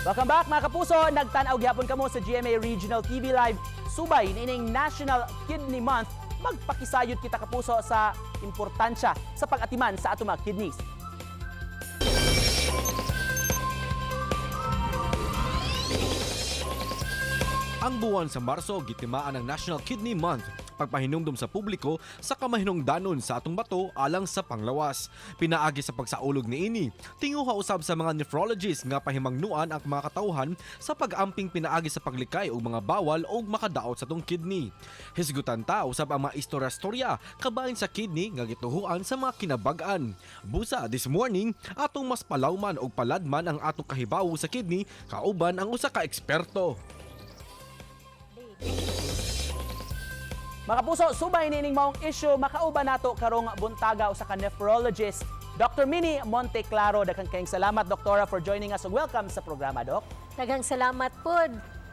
Welcome back mga kapuso! Nagtanaw gyapon kamo sa GMA Regional TV Live. Subay nining National Kidney Month, magpakisayod kita kapuso sa importansya sa pag-atiman sa atong mga kidneys. Ang buwan sa Marso, gitimaan ang National Kidney Month, pagpahinumdum sa publiko sa kamahinungdanon sa atong bato alang sa panglawas. Pinaagi sa pagsaulog ni ini, tinguha usab sa mga nephrologists nga pahimangnuan ang mga katawhan sa pag-amping pinaagi sa paglikay og mga bawal o makadaot sa atong kidney. Hisgutan ta usab ang mga istorya-storya kabahin sa kidney nga gituhuan sa mga kinabag-an. Busa this morning, atong mas palawman og paladman ang atong kahibawo sa kidney kauban ang usa ka eksperto. Mga kapuso, subay nining maong issue makauban nato karong buntaga usa ka nephrologist, Dr. Minnie Monteclaro. Daghang kayong salamat, Doktora, for joining us. Welcome sa programa, Doc. Daghang salamat po,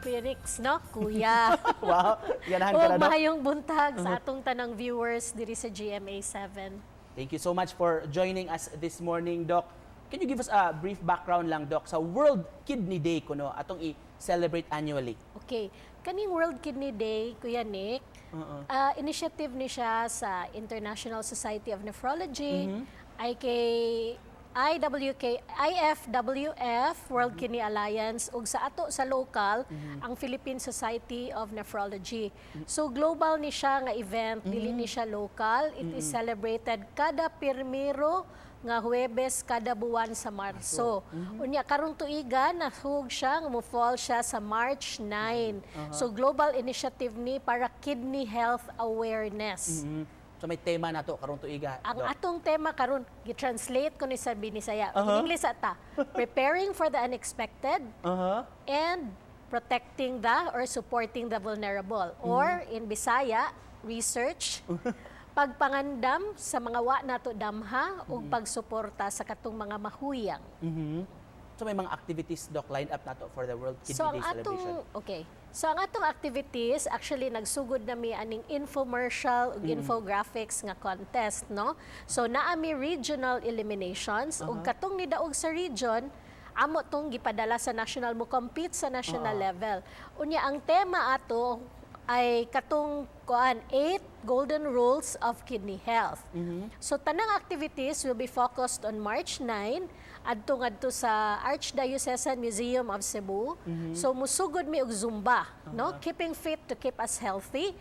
Felix, no? Kuya. Wow, ganahan ka na, Doc. Mahayong buntag sa atong tanang viewers diri sa GMA 7. Thank you so much for joining us this morning, Doc. Can you give us a brief background lang, Doc, sa World Kidney Day kuno atong i-celebrate annually? Okay. Kaning World Kidney Day, Kuya Nick, initiative ni siya sa International Society of Nephrology, IFWF, World Kidney Alliance, ug sa ato sa local, ang Philippine Society of Nephrology. So global ni siya nga event, dili ni siya local. It is celebrated kada pirmiro nga Huwebes kada buwan sa Marso. Unya karong tuiga nahug siya nga mo-fall siya sa March 9. So global initiative ni para kidney health awareness. So may tema nato karong tuiga, Ang Doc. atong tema karon gi-translate ko ni sa Binisaya. In English ata, preparing for the unexpected and protecting the or supporting the vulnerable, or in Bisaya, research, pagpangandam sa mga wa nato damha ug pagsuporta sa katong mga mahuyang. So may mga activities, Doc, lined up nato for the World Kidney Day celebration. So ang atong activities, actually nagsugod na mi aning infomercial ug infographics nga contest, no? So naa mi regional eliminations ug katong nidaog sa region, amo tong gipadala sa national, mo compete sa national level. Unya ang tema ato ay katong 8 golden rules of kidney health. So tanang activities will be focused on March 9 adto sa Archdiocesan Museum of Cebu. So musugod mi og Zumba, no? Keeping fit to keep us healthy,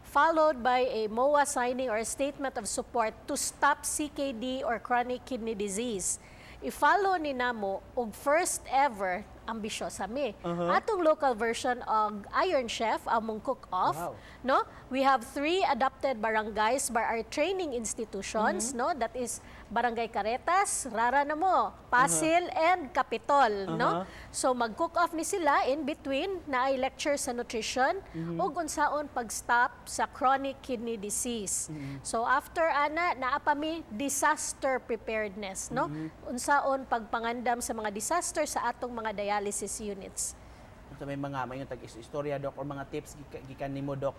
followed by a MOA signing or a statement of support to stop CKD or chronic kidney disease. I-follow ni namo og first ever ambisyosa mi. Atong local version og Iron Chef among cook-off, Wow. no? We have 3 adopted barangays by our training institutions, no? That is Barangay Caretas, Rara na mo, Pasil and Capitol, no? So mag-cook off ni sila in between na ay lecture sa nutrition ug unsaon pag-stop sa chronic kidney disease. So after ana naa pa mi disaster preparedness, no? Unsaon pagpangandam sa mga disaster sa atong mga dialysis units. So may mga istorya, Doc, or mga tips gikan nimo, Doc,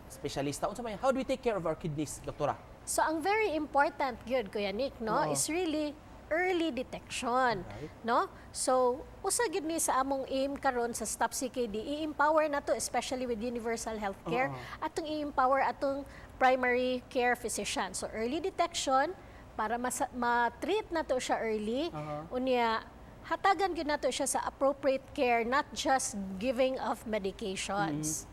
specialista. Unsa may how do we take care of our kidneys, Doktora? So ang very important good, Kuya Nick, no, is really early detection, no? So usa gid ni sa among aim karon sa Stop CKD, i-empower nato especially with universal healthcare, atong i-empower atong primary care physician. So early detection para ma-treat nato siya early, unya hatagan gyud nato siya sa appropriate care, not just giving of medications.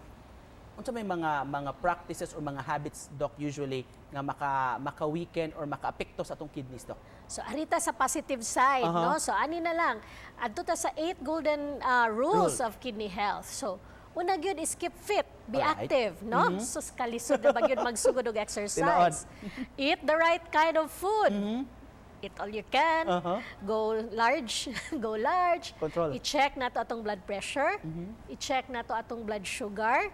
Unsa may mga practices or mga habits, Doc, usually nga maka-weaken or maka-apekto sa atong kidneys, Doc? So arita sa positive side, no? So ani na lang adto ta sa 8 golden rules of kidney health. So una gyud is keep fit, be active, no? So kalisod na ba gyud magsugod og exercise. Eat the right kind of food. Eat all you can. Go large, go large. Control. I-check nato atong blood pressure. I-check nato atong blood sugar.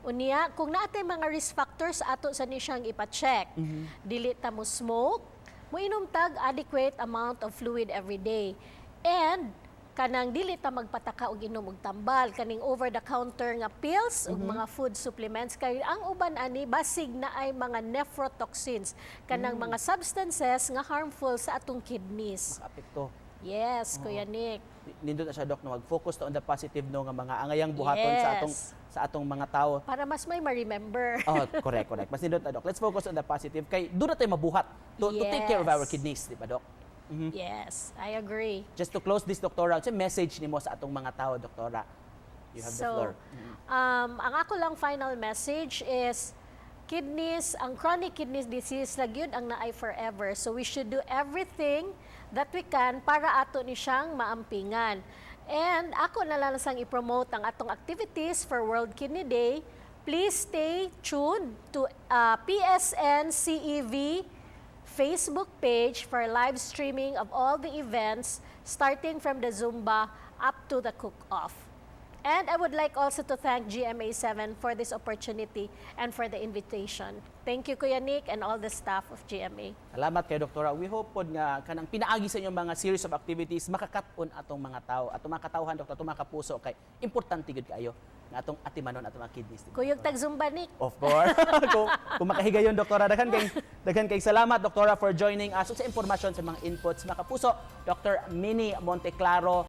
Unya, kung naatay mga risk factors ato sa ni siyang ipa-check. Dili ta mo smoke, mo inom tag adequate amount of fluid every day. And kanang dili ta magpataka og inom og tambal, kaning over the counter nga pills ug mga food supplements kay ang uban ani basig na ay mga nephrotoxins, kanang mga substances nga harmful sa atong kidneys. Maka-apekto. Yes, Kuya Nick. nindot na siya Dok no mag-focus on the positive no nga mga angayang buhaton Yes. sa atong mga tao. Para mas may ma-remember. Oh, correct. Mas nindot na Dok. Let's focus on the positive kay doon na tayo mabuhat to take care of our Yes. kidneys, di ba Dok? Yes, I agree. Just to close this, Doktora, what's message nimo sa atong mga tao, Doktora? You have the floor. Ang ako lang final message is kidneys, ang chronic kidney disease nagyud ang naay forever. So we should do everything that we can para ato ni siyang maampingan. And ako na lang sang i-promote ang atong activities for World Kidney Day. Please stay tuned to PSN CEV Facebook page for live streaming of all the events starting from the Zumba up to the cook-off. And I would like also to thank GMA7 for this opportunity and for the invitation. Thank you, Kuya Nick, and all the staff of GMA. Salamat kay Doktora. We hope pod nga kanang pinaagi sa inyong mga series of activities makakaton atong mga tao, atong mga katawhan Doktor, atong mga kapuso kay importante gid kaayo nga atong atimanon atong mga kidneys. Kuyog tag-Zumba, Nick. Of course. kung makahigayon Doktora, daghan kay salamat Doktora for joining us sa impormasyon sa mga inputs mga kapuso. Dr. Minnie Monteclaro.